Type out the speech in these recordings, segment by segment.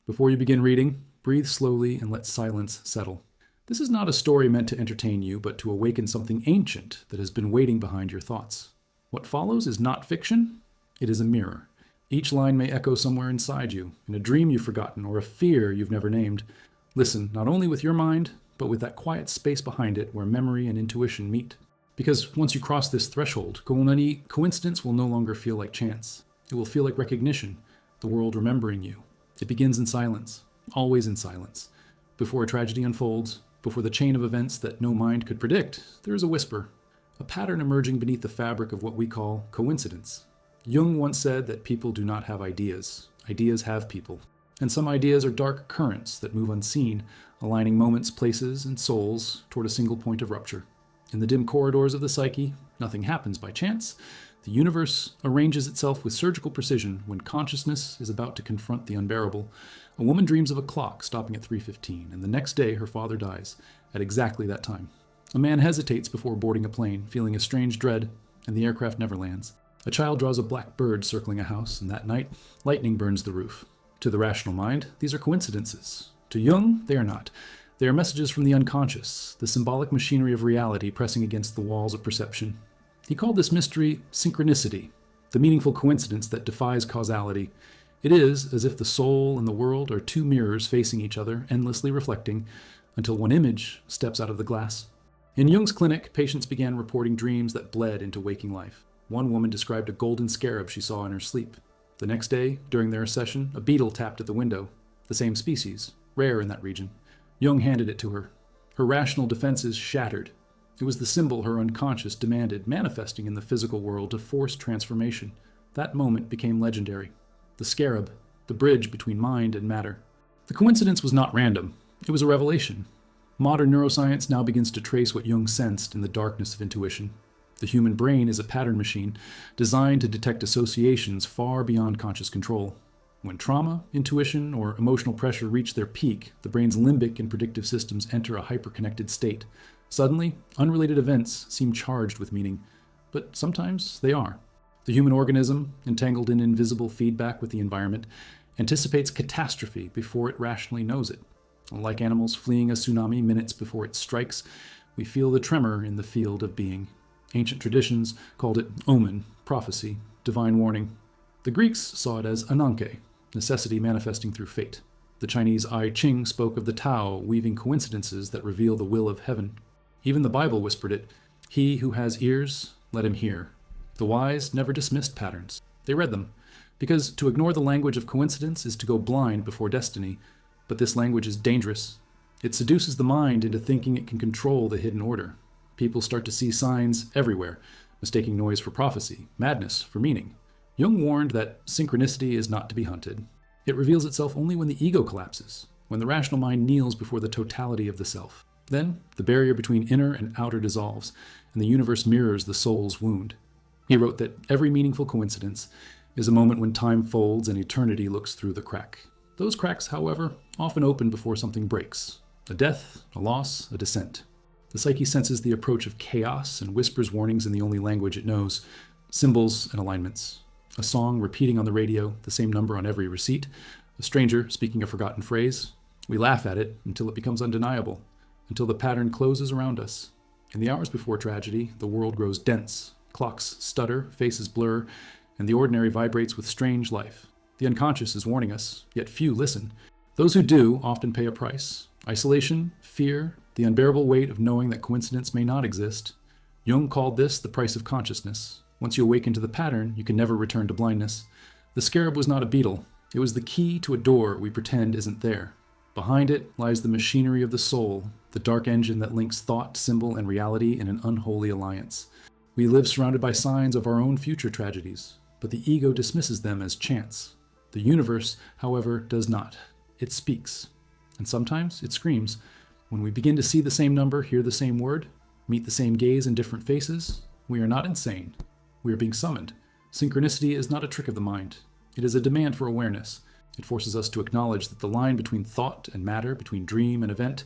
Before you begin reading, breathe slowly and let silence settle. This is not a story meant to entertain you, but to awaken something ancient that has been waiting behind your thoughts. What follows is not fiction, it is a mirror. Each line may echo somewhere inside you, in a dream you've forgotten or a fear you've never named. Listen, not only with your mind, but with that quiet space behind it where memory and intuition meet. Because once you cross this threshold, coincidence will no longer feel like chance. It will feel like recognition, the world remembering you. It begins in silence, always in silence. Before a tragedy unfolds, before the chain of events that no mind could predict, there is a whisper, a pattern emerging beneath the fabric of what we call coincidence. Jung once said that people do not have ideas. Ideas have people. And some ideas are dark currents that move unseen, aligning moments, places, and souls toward a single point of rupture. In the dim corridors of the psyche, nothing happens by chance. The universe arranges itself with surgical precision when consciousness is about to confront the unbearable. A woman dreams of a clock stopping at 3:15, and the next day her father dies at exactly that time. A man hesitates before boarding a plane, feeling a strange dread, and the aircraft never lands. A child draws a black bird circling a house, and that night, lightning burns the roof. To the rational mind, these are coincidences. To Jung, they are not. They are messages from the unconscious, the symbolic machinery of reality pressing against the walls of perception. He called this mystery synchronicity, the meaningful coincidence that defies causality. It is as if the soul and the world are two mirrors facing each other, endlessly reflecting, until one image steps out of the glass. In Jung's clinic, patients began reporting dreams that bled into waking life. One woman described a golden scarab she saw in her sleep. The next day, during their session, a beetle tapped at the window, the same species, rare in that region. Jung handed it to her. Her rational defenses shattered. It was the symbol her unconscious demanded, manifesting in the physical world to force transformation. That moment became legendary. The scarab, the bridge between mind and matter. The coincidence was not random. It was a revelation. Modern neuroscience now begins to trace what Jung sensed in the darkness of intuition. The human brain is a pattern machine designed to detect associations far beyond conscious control. When trauma, intuition, or emotional pressure reach their peak, the brain's limbic and predictive systems enter a hyperconnected state. Suddenly, unrelated events seem charged with meaning, but sometimes they are. The human organism, entangled in invisible feedback with the environment, anticipates catastrophe before it rationally knows it. Like animals fleeing a tsunami minutes before it strikes, we feel the tremor in the field of being. Ancient traditions called it omen, prophecy, divine warning. The Greeks saw it as ananke, necessity manifesting through fate. The Chinese I Ching spoke of the Tao weaving coincidences that reveal the will of heaven. Even the Bible whispered it, "He who has ears, let him hear." The wise never dismissed patterns. They read them, because to ignore the language of coincidence is to go blind before destiny. But this language is dangerous. It seduces the mind into thinking it can control the hidden order. People start to see signs everywhere, mistaking noise for prophecy, madness for meaning. Jung warned that synchronicity is not to be hunted. It reveals itself only when the ego collapses, when the rational mind kneels before the totality of the self. Then, the barrier between inner and outer dissolves, and the universe mirrors the soul's wound. He wrote that every meaningful coincidence is a moment when time folds and eternity looks through the crack. Those cracks, however, often open before something breaks. A death, a loss, a descent. The psyche senses the approach of chaos and whispers warnings in the only language it knows, symbols and alignments. A song repeating on the radio, the same number on every receipt. A stranger speaking a forgotten phrase. We laugh at it until it becomes undeniable, until the pattern closes around us. In the hours before tragedy, the world grows dense. Clocks stutter, faces blur, and the ordinary vibrates with strange life. The unconscious is warning us, yet few listen. Those who do often pay a price. Isolation, fear, the unbearable weight of knowing that coincidence may not exist. Jung called this the price of consciousness. Once you awaken to the pattern, you can never return to blindness. The scarab was not a beetle. It was the key to a door we pretend isn't there. Behind it lies the machinery of the soul, the dark engine that links thought, symbol, and reality in an unholy alliance. We live surrounded by signs of our own future tragedies, but the ego dismisses them as chance. The universe, however, does not. It speaks. And sometimes it screams. When we begin to see the same number, hear the same word, meet the same gaze in different faces, we are not insane. We are being summoned. Synchronicity is not a trick of the mind. It is a demand for awareness. It forces us to acknowledge that the line between thought and matter, between dream and event,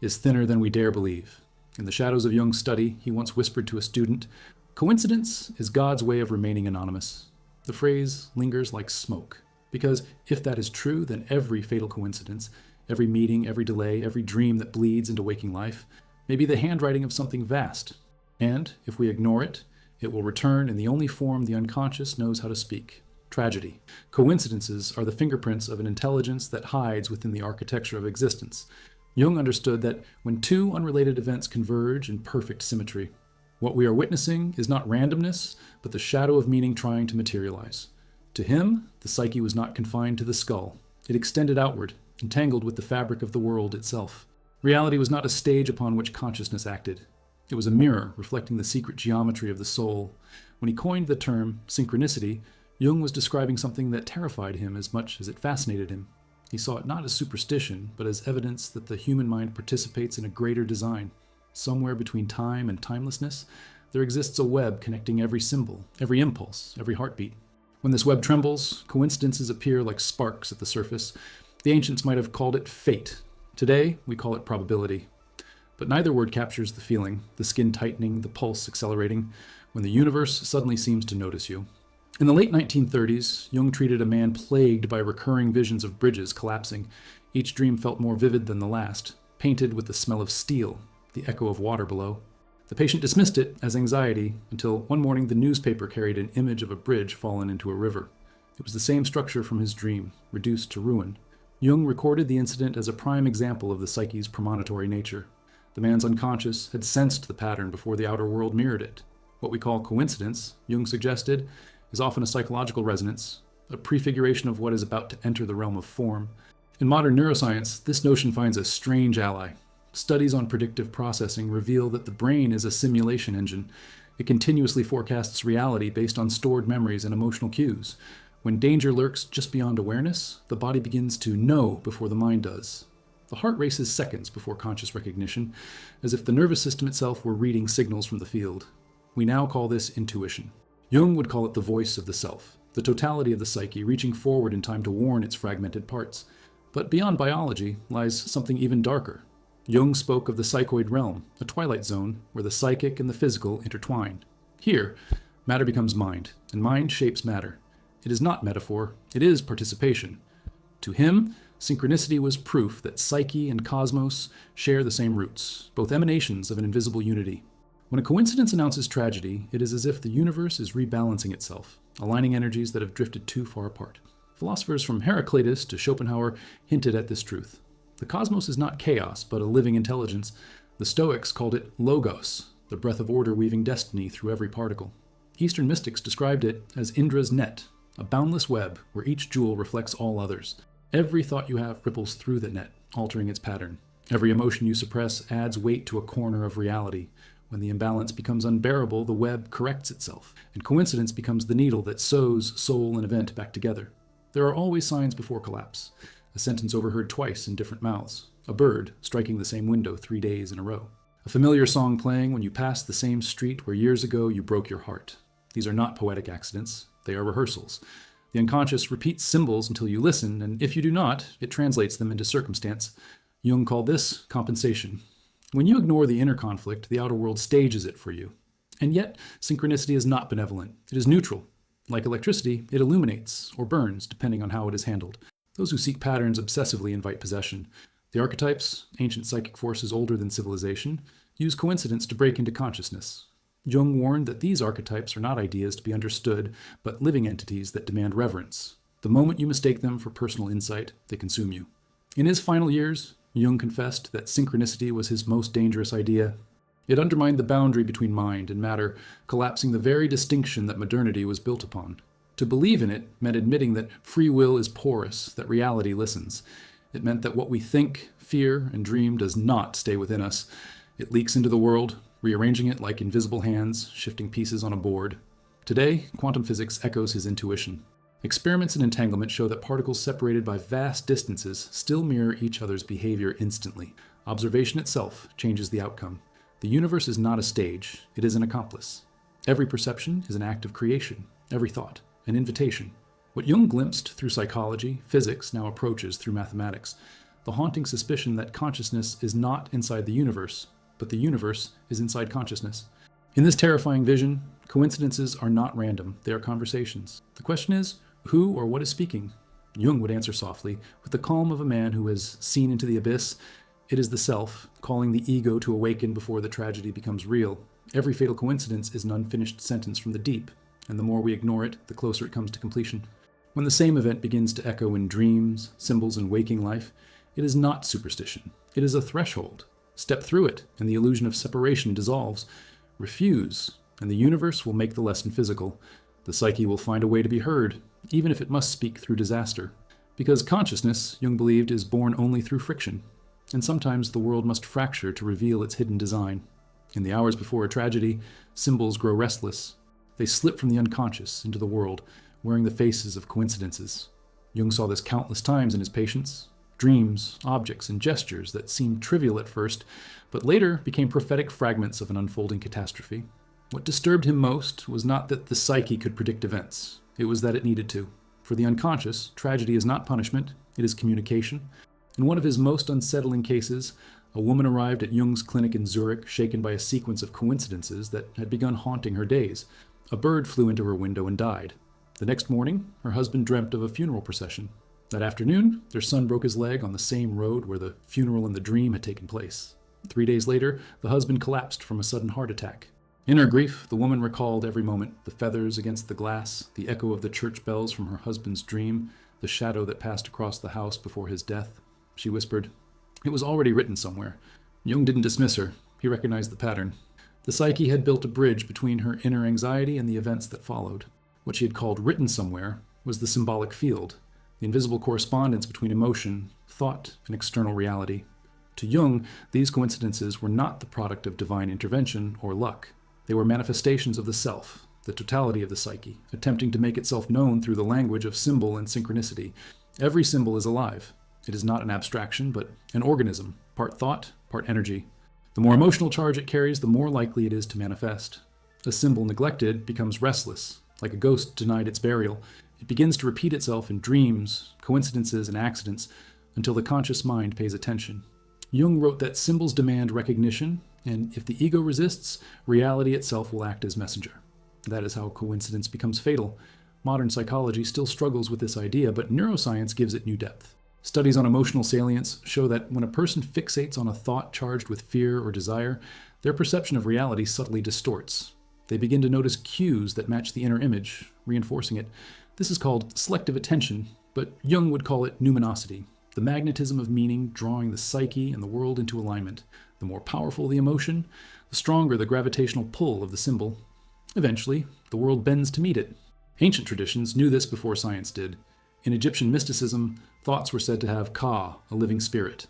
is thinner than we dare believe. In the shadows of Jung's study, he once whispered to a student, "Coincidence is God's way of remaining anonymous." The phrase lingers like smoke. Because if that is true, then every fatal coincidence, every meeting, every delay, every dream that bleeds into waking life, may be the handwriting of something vast. And if we ignore it, it will return in the only form the unconscious knows how to speak: tragedy. Coincidences are the fingerprints of an intelligence that hides within the architecture of existence. Jung understood that when two unrelated events converge in perfect symmetry, what we are witnessing is not randomness, but the shadow of meaning trying to materialize. To him, the psyche was not confined to the skull. It extended outward, entangled with the fabric of the world itself. Reality was not a stage upon which consciousness acted. It was a mirror reflecting the secret geometry of the soul. When he coined the term synchronicity, Jung was describing something that terrified him as much as it fascinated him. He saw it not as superstition, but as evidence that the human mind participates in a greater design. Somewhere between time and timelessness, there exists a web connecting every symbol, every impulse, every heartbeat. When this web trembles, coincidences appear like sparks at the surface. The ancients might have called it fate. Today, we call it probability. But neither word captures the feeling, the skin tightening, the pulse accelerating, when the universe suddenly seems to notice you. In the late 1930s, Jung treated a man plagued by recurring visions of bridges collapsing. Each dream felt more vivid than the last, painted with the smell of steel, the echo of water below. The patient dismissed it as anxiety until one morning the newspaper carried an image of a bridge fallen into a river. It was the same structure from his dream, reduced to ruin. Jung recorded the incident as a prime example of the psyche's premonitory nature. The man's unconscious had sensed the pattern before the outer world mirrored it. What we call coincidence, Jung suggested, is often a psychological resonance, a prefiguration of what is about to enter the realm of form. In modern neuroscience, this notion finds a strange ally. Studies on predictive processing reveal that the brain is a simulation engine. It continuously forecasts reality based on stored memories and emotional cues. When danger lurks just beyond awareness, the body begins to know before the mind does. The heart races seconds before conscious recognition, as if the nervous system itself were reading signals from the field. We now call this intuition. Jung would call it the voice of the self, the totality of the psyche reaching forward in time to warn its fragmented parts. But beyond biology lies something even darker. Jung spoke of the psychoid realm, a twilight zone where the psychic and the physical intertwine. Here, matter becomes mind, and mind shapes matter. It is not metaphor, it is participation. To him, synchronicity was proof that psyche and cosmos share the same roots, both emanations of an invisible unity. When a coincidence announces tragedy, it is as if the universe is rebalancing itself, aligning energies that have drifted too far apart. Philosophers from Heraclitus to Schopenhauer hinted at this truth. The cosmos is not chaos, but a living intelligence. The Stoics called it logos, the breath of order weaving destiny through every particle. Eastern mystics described it as Indra's net, a boundless web where each jewel reflects all others. Every thought you have ripples through the net, altering its pattern. Every emotion you suppress adds weight to a corner of reality. When the imbalance becomes unbearable, the web corrects itself, and coincidence becomes the needle that sews soul and event back together. There are always signs before collapse. A sentence overheard twice in different mouths. A bird striking the same window 3 days in a row. A familiar song playing when you pass the same street where years ago you broke your heart. These are not poetic accidents. They are rehearsals. The unconscious repeats symbols until you listen, and if you do not, it translates them into circumstance. Jung called this compensation. When you ignore the inner conflict, the outer world stages it for you. And yet, synchronicity is not benevolent. It is neutral. Like electricity, it illuminates or burns, depending on how it is handled. Those who seek patterns obsessively invite possession. The archetypes, ancient psychic forces older than civilization, use coincidence to break into consciousness. Jung warned that these archetypes are not ideas to be understood, but living entities that demand reverence. The moment you mistake them for personal insight, they consume you. In his final years, Jung confessed that synchronicity was his most dangerous idea. It undermined the boundary between mind and matter, collapsing the very distinction that modernity was built upon. To believe in it meant admitting that free will is porous, that reality listens. It meant that what we think, fear, and dream does not stay within us. It leaks into the world, rearranging it like invisible hands, shifting pieces on a board. Today, quantum physics echoes his intuition. Experiments in entanglement show that particles separated by vast distances still mirror each other's behavior instantly. Observation itself changes the outcome. The universe is not a stage, it is an accomplice. Every perception is an act of creation, every thought, an invitation. What Jung glimpsed through psychology, physics now approaches through mathematics. The haunting suspicion that consciousness is not inside the universe, but the universe is inside consciousness. In this terrifying vision, coincidences are not random, they are conversations. The question is, who or what is speaking? Jung would answer softly, with the calm of a man who has seen into the abyss. It is the self, calling the ego to awaken before the tragedy becomes real. Every fatal coincidence is an unfinished sentence from the deep, and the more we ignore it, the closer it comes to completion. When the same event begins to echo in dreams, symbols, and waking life, it is not superstition. It is a threshold. Step through it, and the illusion of separation dissolves. Refuse, and the universe will make the lesson physical. The psyche will find a way to be heard, even if it must speak through disaster. Because consciousness, Jung believed, is born only through friction. And sometimes the world must fracture to reveal its hidden design. In the hours before a tragedy, symbols grow restless. They slip from the unconscious into the world, wearing the faces of coincidences. Jung saw this countless times in his patients. Dreams, objects, and gestures that seemed trivial at first, but later became prophetic fragments of an unfolding catastrophe. What disturbed him most was not that the psyche could predict events. It was that it needed to. For the unconscious, tragedy is not punishment, it is communication. In one of his most unsettling cases, a woman arrived at Jung's clinic in Zurich, shaken by a sequence of coincidences that had begun haunting her days. A bird flew into her window and died. The next morning, her husband dreamt of a funeral procession. That afternoon, their son broke his leg on the same road where the funeral in the dream had taken place. 3 days later, the husband collapsed from a sudden heart attack. In her grief, the woman recalled every moment, the feathers against the glass, the echo of the church bells from her husband's dream, the shadow that passed across the house before his death. She whispered, "It was already written somewhere." Jung didn't dismiss her. He recognized the pattern. The psyche had built a bridge between her inner anxiety and the events that followed. What she had called written somewhere was the symbolic field, the invisible correspondence between emotion, thought, and external reality. To Jung, these coincidences were not the product of divine intervention or luck. They were manifestations of the self, the totality of the psyche, attempting to make itself known through the language of symbol and synchronicity. Every symbol is alive. It is not an abstraction, but an organism, part thought, part energy. The more emotional charge it carries, the more likely it is to manifest. A symbol neglected becomes restless, like a ghost denied its burial. It begins to repeat itself in dreams, coincidences, and accidents until the conscious mind pays attention. Jung wrote that symbols demand recognition, and if the ego resists, reality itself will act as messenger. That is how coincidence becomes fatal. Modern psychology still struggles with this idea, but neuroscience gives it new depth. Studies on emotional salience show that when a person fixates on a thought charged with fear or desire, their perception of reality subtly distorts. They begin to notice cues that match the inner image, reinforcing it. This is called selective attention, but Jung would call it numinosity, the magnetism of meaning drawing the psyche and the world into alignment. The more powerful the emotion, the stronger the gravitational pull of the symbol. Eventually, the world bends to meet it. Ancient traditions knew this before science did. In Egyptian mysticism, thoughts were said to have Ka, a living spirit.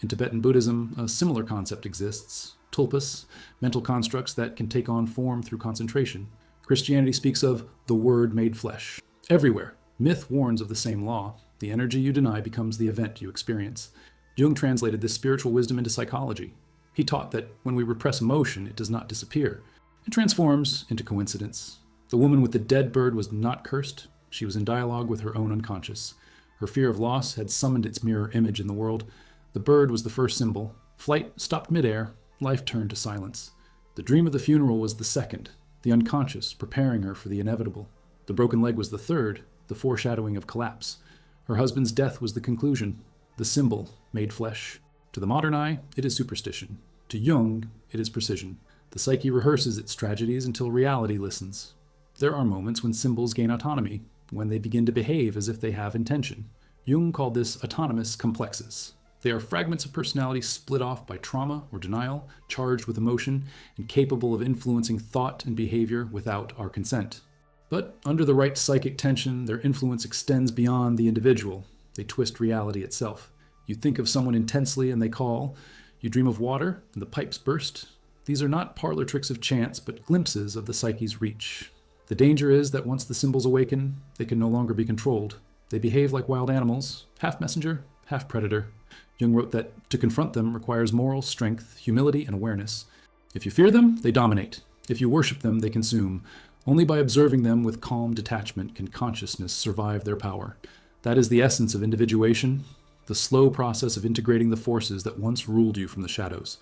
In Tibetan Buddhism, a similar concept exists, tulpas, mental constructs that can take on form through concentration. Christianity speaks of the Word made flesh. Everywhere, myth warns of the same law. The energy you deny becomes the event you experience. Jung translated this spiritual wisdom into psychology. He taught that when we repress emotion, it does not disappear. It transforms into coincidence. The woman with the dead bird was not cursed. She was in dialogue with her own unconscious. Her fear of loss had summoned its mirror image in the world. The bird was the first symbol. Flight stopped midair. Life turned to silence. The dream of the funeral was the second, the unconscious preparing her for the inevitable. The broken leg was the third, the foreshadowing of collapse. Her husband's death was the conclusion, the symbol made flesh. To the modern eye, it is superstition. To Jung, it is precision. The psyche rehearses its tragedies until reality listens. There are moments when symbols gain autonomy, when they begin to behave as if they have intention. Jung called this autonomous complexes. They are fragments of personality split off by trauma or denial, charged with emotion, and capable of influencing thought and behavior without our consent. But under the right psychic tension, their influence extends beyond the individual. They twist reality itself. You think of someone intensely and they call. You dream of water and the pipes burst. These are not parlor tricks of chance, but glimpses of the psyche's reach. The danger is that once the symbols awaken, they can no longer be controlled. They behave like wild animals, half messenger, half predator. Jung wrote that to confront them requires moral strength, humility, and awareness. If you fear them, they dominate. If you worship them, they consume. Only by observing them with calm detachment can consciousness survive their power. That is the essence of individuation, the slow process of integrating the forces that once ruled you from the shadows.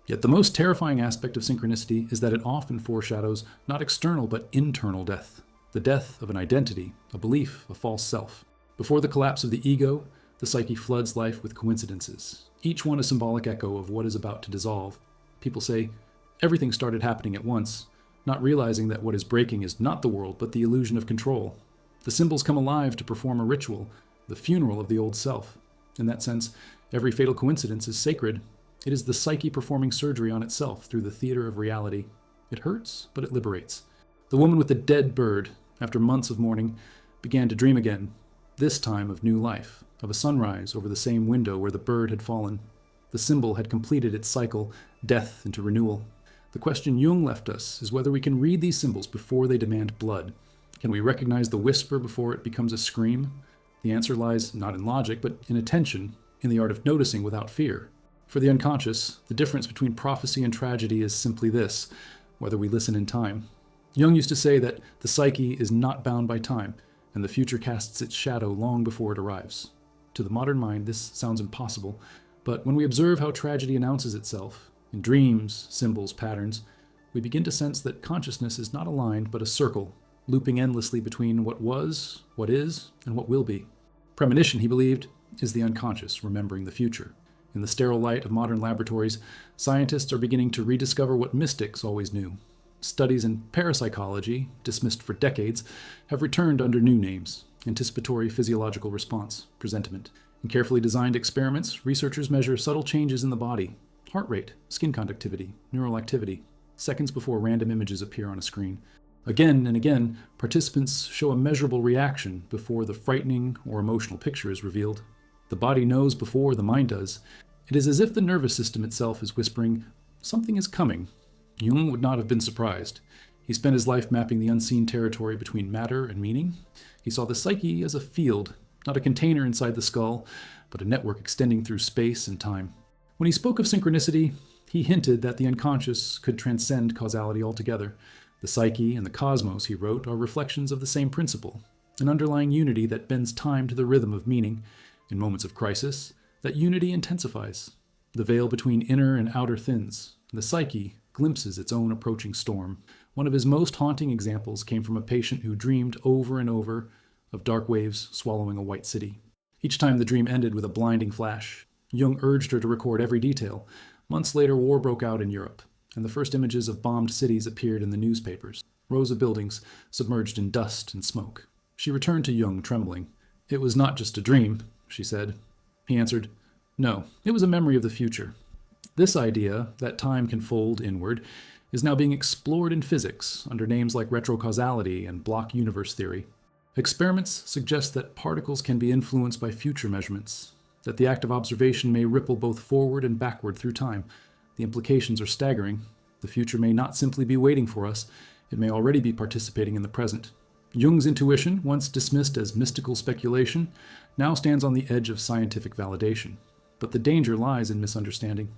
Yet the most terrifying aspect of synchronicity is that it often foreshadows not external but internal death, the death of an identity, a belief, a false self. Before the collapse of the ego, the psyche floods life with coincidences, each one a symbolic echo of what is about to dissolve. People say, everything started happening at once, not realizing that what is breaking is not the world, but the illusion of control. The symbols come alive to perform a ritual, the funeral of the old self. In that sense, every fatal coincidence is sacred. It is the psyche performing surgery on itself through the theater of reality. It hurts, but it liberates. The woman with the dead bird, after months of mourning, began to dream again, this time of new life, of a sunrise over the same window where the bird had fallen. The symbol had completed its cycle, death into renewal. The question Jung left us is whether we can read these symbols before they demand blood. Can we recognize the whisper before it becomes a scream? The answer lies not in logic, but in attention, in the art of noticing without fear. For the unconscious, the difference between prophecy and tragedy is simply this, whether we listen in time. Jung used to say that the psyche is not bound by time, and the future casts its shadow long before it arrives. To the modern mind, this sounds impossible, but when we observe how tragedy announces itself, in dreams, symbols, patterns, we begin to sense that consciousness is not a line, but a circle, looping endlessly between what was, what is, and what will be. Premonition, he believed, is the unconscious remembering the future. In the sterile light of modern laboratories, scientists are beginning to rediscover what mystics always knew. Studies in parapsychology, dismissed for decades, have returned under new names: anticipatory physiological response, presentiment. In carefully designed experiments, researchers measure subtle changes in the body: heart rate, skin conductivity, neural activity, seconds before random images appear on a screen. Again and again, participants show a measurable reaction before the frightening or emotional picture is revealed. The body knows before the mind does. It is as if the nervous system itself is whispering, something is coming. Jung would not have been surprised. He spent his life mapping the unseen territory between matter and meaning. He saw the psyche as a field, not a container inside the skull, but a network extending through space and time. When he spoke of synchronicity, he hinted that the unconscious could transcend causality altogether. The psyche and the cosmos, he wrote, are reflections of the same principle, an underlying unity that bends time to the rhythm of meaning. In moments of crisis, that unity intensifies. The veil between inner and outer thins. The psyche glimpses its own approaching storm. One of his most haunting examples came from a patient who dreamed over and over of dark waves swallowing a white city. Each time the dream ended with a blinding flash. Jung urged her to record every detail. Months later, war broke out in Europe, and the first images of bombed cities appeared in the newspapers. Rows of buildings submerged in dust and smoke. She returned to Jung, trembling. "It was not just a dream," she said. He answered, "No, it was a memory of the future." This idea, that time can fold inward, is now being explored in physics under names like retrocausality and block universe theory. Experiments suggest that particles can be influenced by future measurements, that the act of observation may ripple both forward and backward through time. The implications are staggering. The future may not simply be waiting for us, it may already be participating in the present. Jung's intuition, once dismissed as mystical speculation, now stands on the edge of scientific validation. But the danger lies in misunderstanding.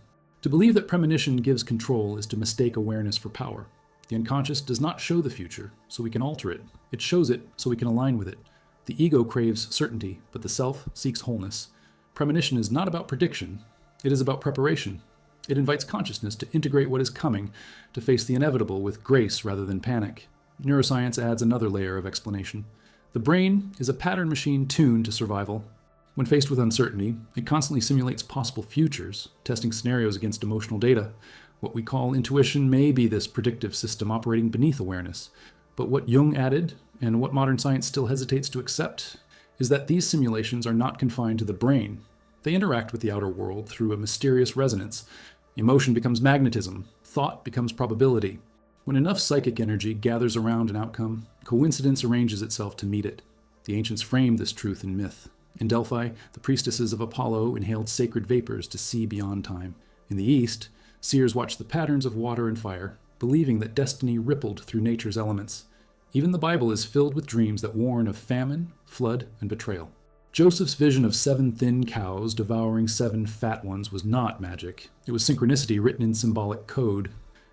To believe that premonition gives control is to mistake awareness for power. The unconscious does not show the future, so we can alter it. It shows it, so we can align with it. The ego craves certainty, but the self seeks wholeness. Premonition is not about prediction. It is about preparation. It invites consciousness to integrate what is coming, to face the inevitable with grace rather than panic. Neuroscience adds another layer of explanation. The brain is a pattern machine tuned to survival. When faced with uncertainty, it constantly simulates possible futures, testing scenarios against emotional data. What we call intuition may be this predictive system operating beneath awareness. But what Jung added, and what modern science still hesitates to accept, is that these simulations are not confined to the brain. They interact with the outer world through a mysterious resonance. Emotion becomes magnetism. Thought becomes probability. When enough psychic energy gathers around an outcome, coincidence arranges itself to meet it. The ancients framed this truth in myth. In Delphi, the priestesses of Apollo inhaled sacred vapors to see beyond time. In the East, seers watched the patterns of water and fire, believing that destiny rippled through nature's elements. Even the Bible is filled with dreams that warn of famine, flood, and betrayal. Joseph's vision of 7 thin cows devouring 7 fat ones was not magic. It was synchronicity written in symbolic code.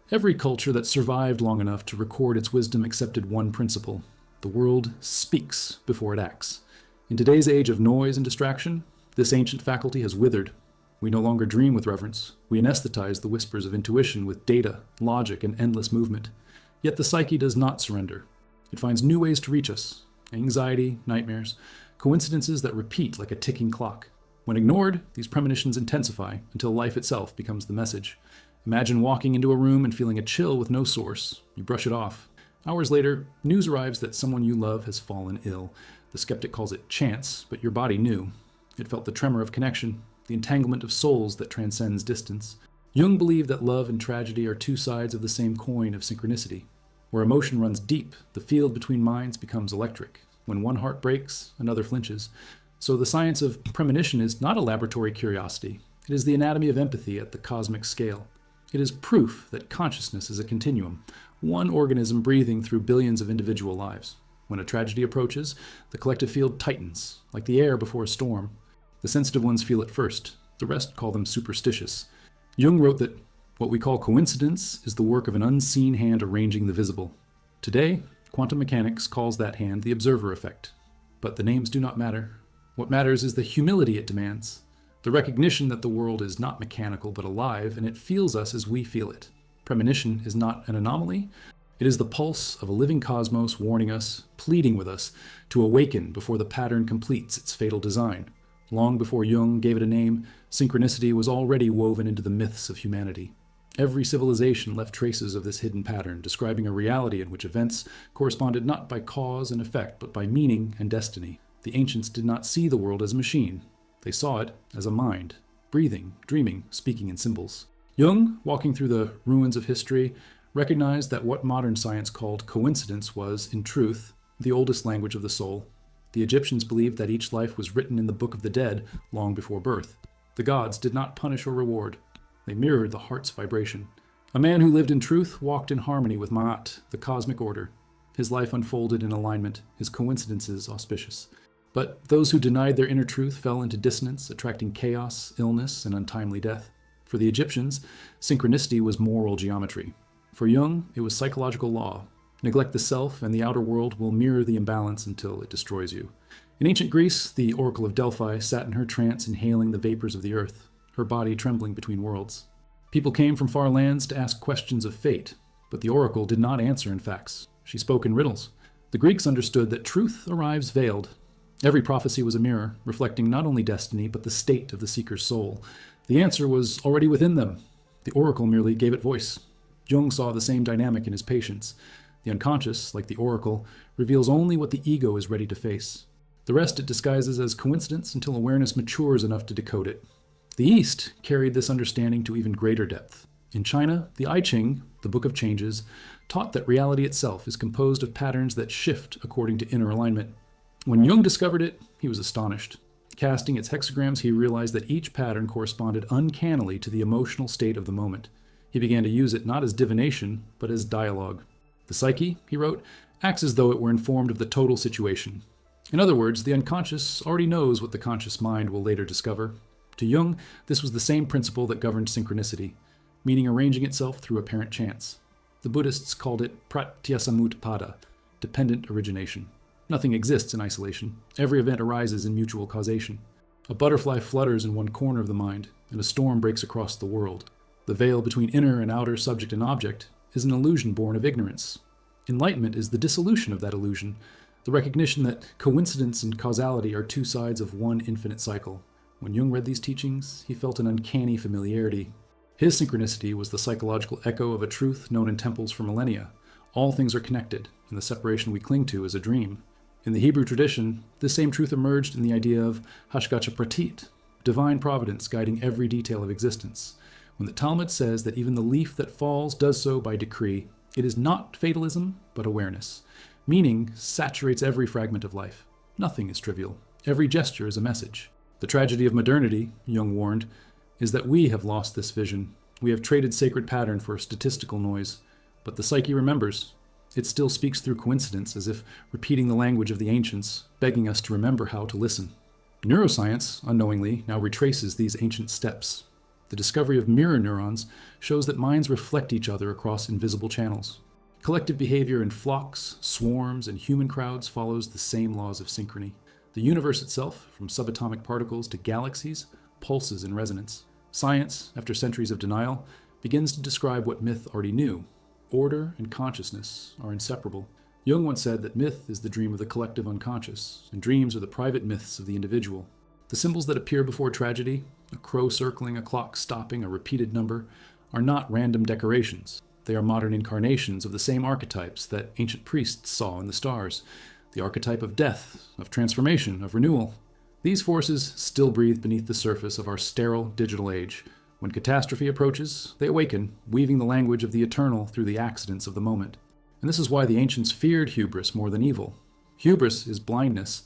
Every culture that survived long enough to record its wisdom accepted one principle: the world speaks before it acts. In today's age of noise and distraction, this ancient faculty has withered. We no longer dream with reverence. We anesthetize the whispers of intuition with data, logic, and endless movement. Yet the psyche does not surrender. It finds new ways to reach us: anxiety, nightmares, coincidences that repeat like a ticking clock. When ignored, these premonitions intensify until life itself becomes the message. Imagine walking into a room and feeling a chill with no source. You brush it off. Hours later, news arrives that someone you love has fallen ill. The skeptic calls it chance, but your body knew. It felt the tremor of connection, the entanglement of souls that transcends distance. Jung believed that love and tragedy are two sides of the same coin of synchronicity. Where emotion runs deep, the field between minds becomes electric. When one heart breaks, another flinches. So the science of premonition is not a laboratory curiosity. It is the anatomy of empathy at the cosmic scale. It is proof that consciousness is a continuum, one organism breathing through billions of individual lives. When a tragedy approaches, the collective field tightens, like the air before a storm. The sensitive ones feel it first. The rest call them superstitious. Jung wrote that what we call coincidence is the work of an unseen hand arranging the visible. Today, quantum mechanics calls that hand the observer effect. But the names do not matter. What matters is the humility it demands, the recognition that the world is not mechanical but alive, and it feels us as we feel it. Premonition is not an anomaly. It is the pulse of a living cosmos warning us, pleading with us, to awaken before the pattern completes its fatal design. Long before Jung gave it a name, synchronicity was already woven into the myths of humanity. Every civilization left traces of this hidden pattern, describing a reality in which events corresponded not by cause and effect, but by meaning and destiny. The ancients did not see the world as a machine. They saw it as a mind, breathing, dreaming, speaking in symbols. Jung, walking through the ruins of history, recognized that what modern science called coincidence was, in truth, the oldest language of the soul. The Egyptians believed that each life was written in the book of the dead long before birth. The gods did not punish or reward. They mirrored the heart's vibration. A man who lived in truth walked in harmony with Ma'at, the cosmic order. His life unfolded in alignment, his coincidences auspicious. But those who denied their inner truth fell into dissonance, attracting chaos, illness, and untimely death. For the Egyptians, synchronicity was moral geometry. For Jung, it was psychological law. Neglect the self, and the outer world will mirror the imbalance until it destroys you. In ancient Greece, the Oracle of Delphi sat in her trance inhaling the vapors of the earth, her body trembling between worlds. People came from far lands to ask questions of fate, but the oracle did not answer in facts. She spoke in riddles. The Greeks understood that truth arrives veiled. Every prophecy was a mirror, reflecting not only destiny, but the state of the seeker's soul. The answer was already within them. The oracle merely gave it voice. Jung saw the same dynamic in his patients. The unconscious, like the oracle, reveals only what the ego is ready to face. The rest it disguises as coincidence until awareness matures enough to decode it. The East carried this understanding to even greater depth. In China, the I Ching, the Book of Changes, taught that reality itself is composed of patterns that shift according to inner alignment. When Jung discovered it, he was astonished. Casting its hexagrams, he realized that each pattern corresponded uncannily to the emotional state of the moment. He began to use it not as divination, but as dialogue. The psyche, he wrote, acts as though it were informed of the total situation. In other words, the unconscious already knows what the conscious mind will later discover. To Jung, this was the same principle that governed synchronicity, meaning arranging itself through apparent chance. The Buddhists called it pratyasamutpada, dependent origination. Nothing exists in isolation. Every event arises in mutual causation. A butterfly flutters in one corner of the mind, and a storm breaks across the world. The veil between inner and outer subject and object is an illusion born of ignorance. Enlightenment is the dissolution of that illusion, the recognition that coincidence and causality are two sides of one infinite cycle. When Jung read these teachings, he felt an uncanny familiarity. His synchronicity was the psychological echo of a truth known in temples for millennia. All things are connected, and the separation we cling to is a dream. In the Hebrew tradition, this same truth emerged in the idea of hashgacha pratit, divine providence guiding every detail of existence. When the Talmud says that even the leaf that falls does so by decree, it is not fatalism, but awareness. Meaning saturates every fragment of life. Nothing is trivial. Every gesture is a message. The tragedy of modernity, Jung warned, is that we have lost this vision. We have traded sacred pattern for statistical noise. But the psyche remembers. It still speaks through coincidence, as if repeating the language of the ancients, begging us to remember how to listen. Neuroscience, unknowingly, now retraces these ancient steps. The discovery of mirror neurons shows that minds reflect each other across invisible channels. Collective behavior in flocks, swarms, and human crowds follows the same laws of synchrony. The universe itself, from subatomic particles to galaxies, pulses in resonance. Science, after centuries of denial, begins to describe what myth already knew. Order and consciousness are inseparable. Jung once said that myth is the dream of the collective unconscious, and dreams are the private myths of the individual. The symbols that appear before tragedy, a crow circling, a clock stopping, a repeated number, are not random decorations. They are modern incarnations of the same archetypes that ancient priests saw in the stars, the archetype of death, of transformation, of renewal. These forces still breathe beneath the surface of our sterile digital age. When catastrophe approaches, they awaken, weaving the language of the eternal through the accidents of the moment. And this is why the ancients feared hubris more than evil. Hubris is blindness,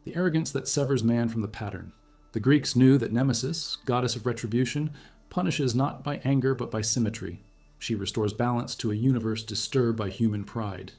the arrogance that severs man from the pattern. The Greeks knew that Nemesis, goddess of retribution, punishes not by anger but by symmetry. She restores balance to a universe disturbed by human pride.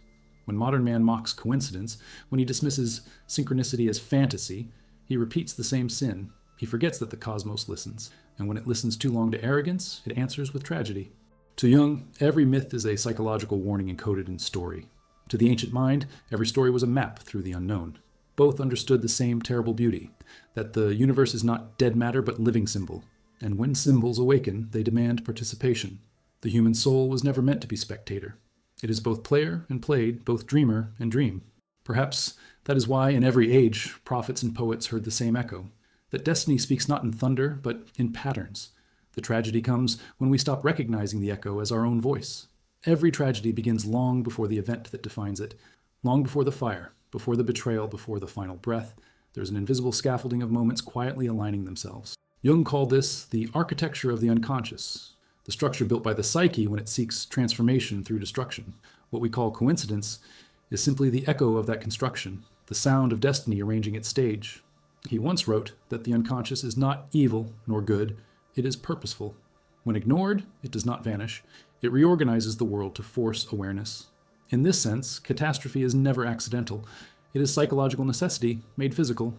When modern man mocks coincidence, when he dismisses synchronicity as fantasy, he repeats the same sin. He forgets that the cosmos listens, and when it listens too long to arrogance, it answers with tragedy. To Jung, every myth is a psychological warning encoded in story. To the ancient mind, every story was a map through the unknown. Both understood the same terrible beauty, that the universe is not dead matter but living symbol, and when symbols awaken, they demand participation. The human soul was never meant to be spectator. It is both player and played, both dreamer and dream. Perhaps that is why in every age, prophets and poets heard the same echo, that destiny speaks not in thunder but in patterns. The tragedy comes when we stop recognizing the echo as our own voice. Every tragedy begins long before the event that defines it, long before the fire, before the betrayal, before the final breath. There's an invisible scaffolding of moments quietly aligning themselves. Jung called this the architecture of the unconscious, the structure built by the psyche when it seeks transformation through destruction. What we call coincidence is simply the echo of that construction, the sound of destiny arranging its stage. He once wrote that the unconscious is not evil nor good, it is purposeful. When ignored, it does not vanish. It reorganizes the world to force awareness. In this sense, catastrophe is never accidental. It is psychological necessity made physical.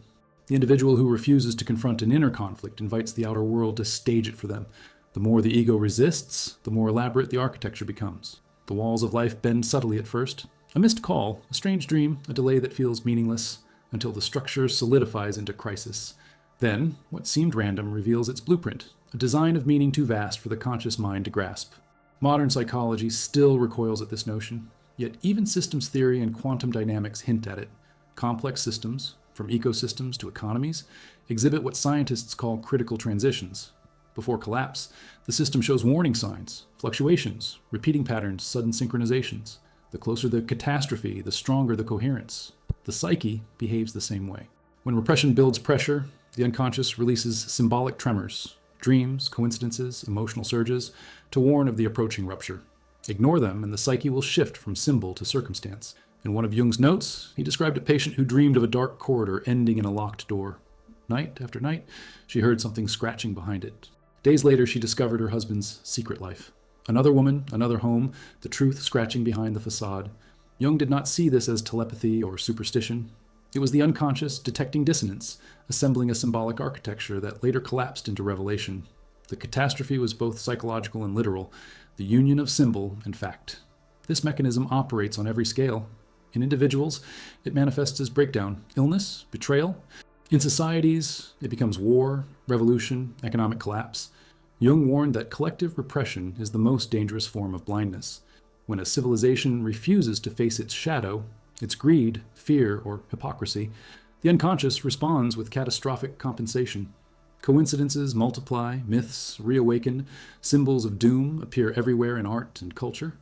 The individual who refuses to confront an inner conflict invites the outer world to stage it for them. The more the ego resists, the more elaborate the architecture becomes. The walls of life bend subtly at first. A missed call, a strange dream, a delay that feels meaningless, until the structure solidifies into crisis. Then, what seemed random reveals its blueprint, a design of meaning too vast for the conscious mind to grasp. Modern psychology still recoils at this notion, yet even systems theory and quantum dynamics hint at it. Complex systems, from ecosystems to economies, exhibit what scientists call critical transitions. Before collapse, the system shows warning signs, fluctuations, repeating patterns, sudden synchronizations. The closer the catastrophe, the stronger the coherence. The psyche behaves the same way. When repression builds pressure, the unconscious releases symbolic tremors, dreams, coincidences, emotional surges, to warn of the approaching rupture. Ignore them, and the psyche will shift from symbol to circumstance. In one of Jung's notes, he described a patient who dreamed of a dark corridor ending in a locked door. Night after night, she heard something scratching behind it. Days later, she discovered her husband's secret life. Another woman, another home, the truth scratching behind the facade. Jung did not see this as telepathy or superstition. It was the unconscious detecting dissonance, assembling a symbolic architecture that later collapsed into revelation. The catastrophe was both psychological and literal, the union of symbol and fact. This mechanism operates on every scale. In individuals, it manifests as breakdown, illness, betrayal. In societies, it becomes war, revolution, economic collapse. Jung warned that collective repression is the most dangerous form of blindness. When a civilization refuses to face its shadow, its greed, fear, or hypocrisy, the unconscious responds with catastrophic compensation. Coincidences multiply, myths reawaken, symbols of doom appear everywhere in art and culture.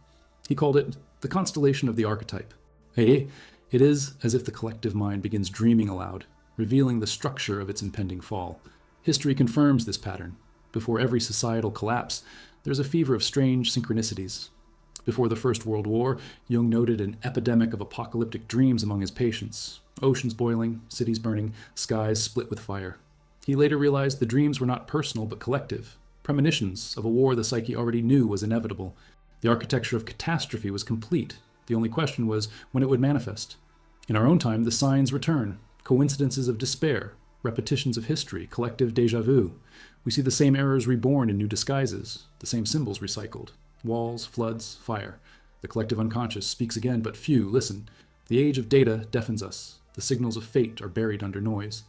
He called it the constellation of the archetype. It is as if the collective mind begins dreaming aloud, revealing the structure of its impending fall. History confirms this pattern. Before every societal collapse, there's a fever of strange synchronicities. Before the First World War, Jung noted an epidemic of apocalyptic dreams among his patients. Oceans boiling, cities burning, skies split with fire. He later realized the dreams were not personal but collective, premonitions of a war the psyche already knew was inevitable. The architecture of catastrophe was complete. The only question was when it would manifest. In our own time, the signs return, coincidences of despair, repetitions of history, collective déjà vu. We see the same errors reborn in new disguises, the same symbols recycled. Walls, floods, fire. The collective unconscious speaks again, but few listen. The age of data deafens us. The signals of fate are buried under noise.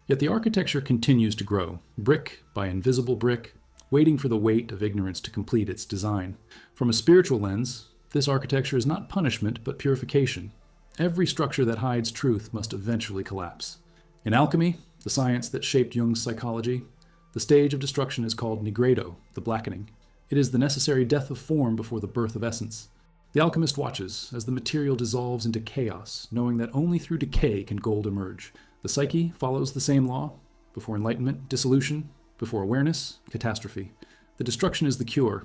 Yet the architecture continues to grow, brick by invisible brick, waiting for the weight of ignorance to complete its design. From a spiritual lens, this architecture is not punishment, but purification. Every structure that hides truth must eventually collapse. In alchemy, the science that shaped Jung's psychology, the stage of destruction is called nigredo, the blackening. It is the necessary death of form before the birth of essence. The alchemist watches as the material dissolves into chaos, knowing that only through decay can gold emerge. The psyche follows the same law. Before enlightenment, dissolution. Before awareness, catastrophe. The destruction is the cure,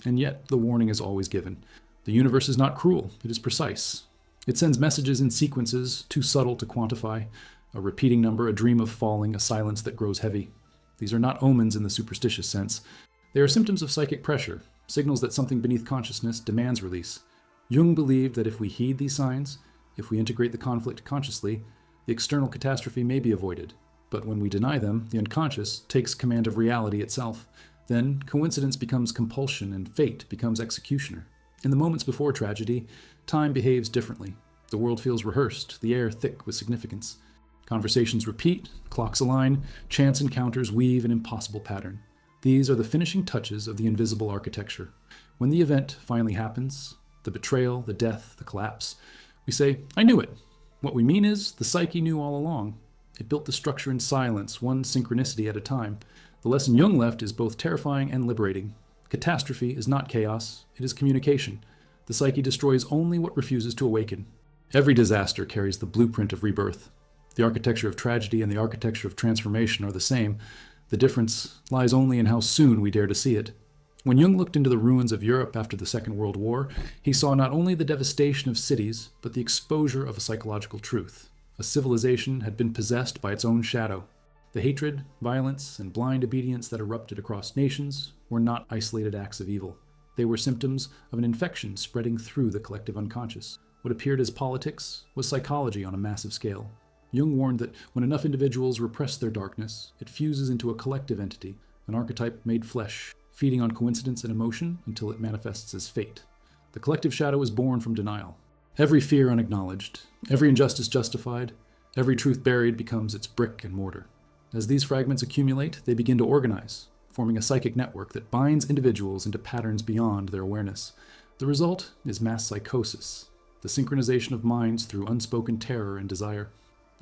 and yet the warning is always given. The universe is not cruel, it is precise. It sends messages in sequences too subtle to quantify. A repeating number, a dream of falling, a silence that grows heavy. These are not omens in the superstitious sense. They are symptoms of psychic pressure, signals that something beneath consciousness demands release. Jung believed that if we heed these signs, if we integrate the conflict consciously, the external catastrophe may be avoided. But when we deny them, the unconscious takes command of reality itself. Then coincidence becomes compulsion and fate becomes executioner. In the moments before tragedy, time behaves differently. The world feels rehearsed, the air thick with significance. Conversations repeat, clocks align, chance encounters weave an impossible pattern. These are the finishing touches of the invisible architecture. When the event finally happens, the betrayal, the death, the collapse, we say, "I knew it." What we mean is, the psyche knew all along. It built the structure in silence, one synchronicity at a time. The lesson Jung left is both terrifying and liberating. Catastrophe is not chaos, it is communication. The psyche destroys only what refuses to awaken. Every disaster carries the blueprint of rebirth. The architecture of tragedy and the architecture of transformation are the same. The difference lies only in how soon we dare to see it. When Jung looked into the ruins of Europe after the Second World War, he saw not only the devastation of cities, but the exposure of a psychological truth. A civilization had been possessed by its own shadow. The hatred, violence, and blind obedience that erupted across nations were not isolated acts of evil. They were symptoms of an infection spreading through the collective unconscious. What appeared as politics was psychology on a massive scale. Jung warned that when enough individuals repress their darkness, it fuses into a collective entity, an archetype made flesh, feeding on coincidence and emotion until it manifests as fate. The collective shadow is born from denial. Every fear unacknowledged, every injustice justified, every truth buried becomes its brick and mortar. As these fragments accumulate, they begin to organize, forming a psychic network that binds individuals into patterns beyond their awareness. The result is mass psychosis, the synchronization of minds through unspoken terror and desire.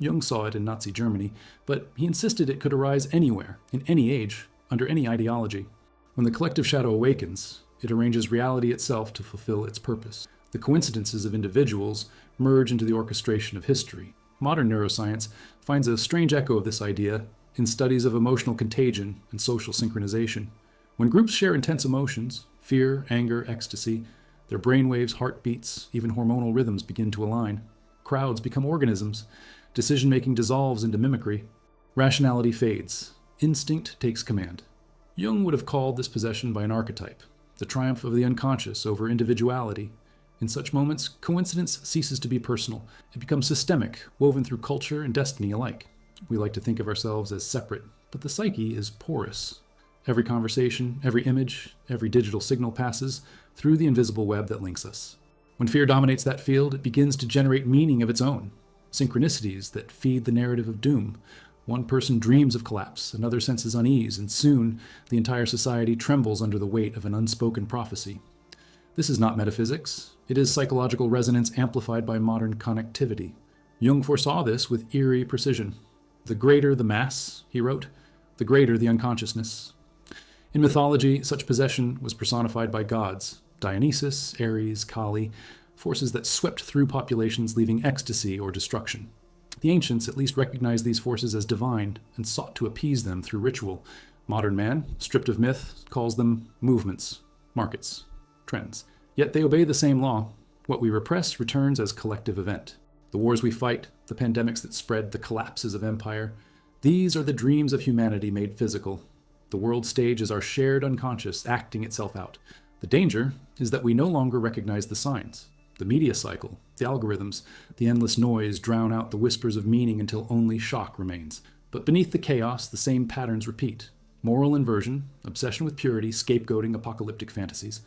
Jung saw it in Nazi Germany, but he insisted it could arise anywhere, in any age, under any ideology. When the collective shadow awakens, it arranges reality itself to fulfill its purpose. The coincidences of individuals merge into the orchestration of history. Modern neuroscience finds a strange echo of this idea in studies of emotional contagion and social synchronization. When groups share intense emotions, fear, anger, ecstasy, their brainwaves, heartbeats, even hormonal rhythms begin to align. Crowds become organisms. Decision-making dissolves into mimicry. Rationality fades. Instinct takes command. Jung would have called this possession by an archetype, the triumph of the unconscious over individuality. In such moments, coincidence ceases to be personal. It becomes systemic, woven through culture and destiny alike. We like to think of ourselves as separate, but the psyche is porous. Every conversation, every image, every digital signal passes through the invisible web that links us. When fear dominates that field, it begins to generate meaning of its own, synchronicities that feed the narrative of doom. One person dreams of collapse, another senses unease, and soon the entire society trembles under the weight of an unspoken prophecy. This is not metaphysics. It is psychological resonance amplified by modern connectivity. Jung foresaw this with eerie precision. The greater the mass, he wrote, the greater the unconsciousness. In mythology, such possession was personified by gods, Dionysus, Ares, Kali, forces that swept through populations leaving ecstasy or destruction. The ancients at least recognized these forces as divine and sought to appease them through ritual. Modern man, stripped of myth, calls them movements, markets, trends. Yet they obey the same law. What we repress returns as collective event. The wars we fight, the pandemics that spread, the collapses of empire, these are the dreams of humanity made physical. The world stage is our shared unconscious acting itself out. The danger is that we no longer recognize the signs. The media cycle, the algorithms, the endless noise drown out the whispers of meaning until only shock remains. But beneath the chaos, the same patterns repeat. Moral inversion, obsession with purity, scapegoating, apocalyptic fantasies.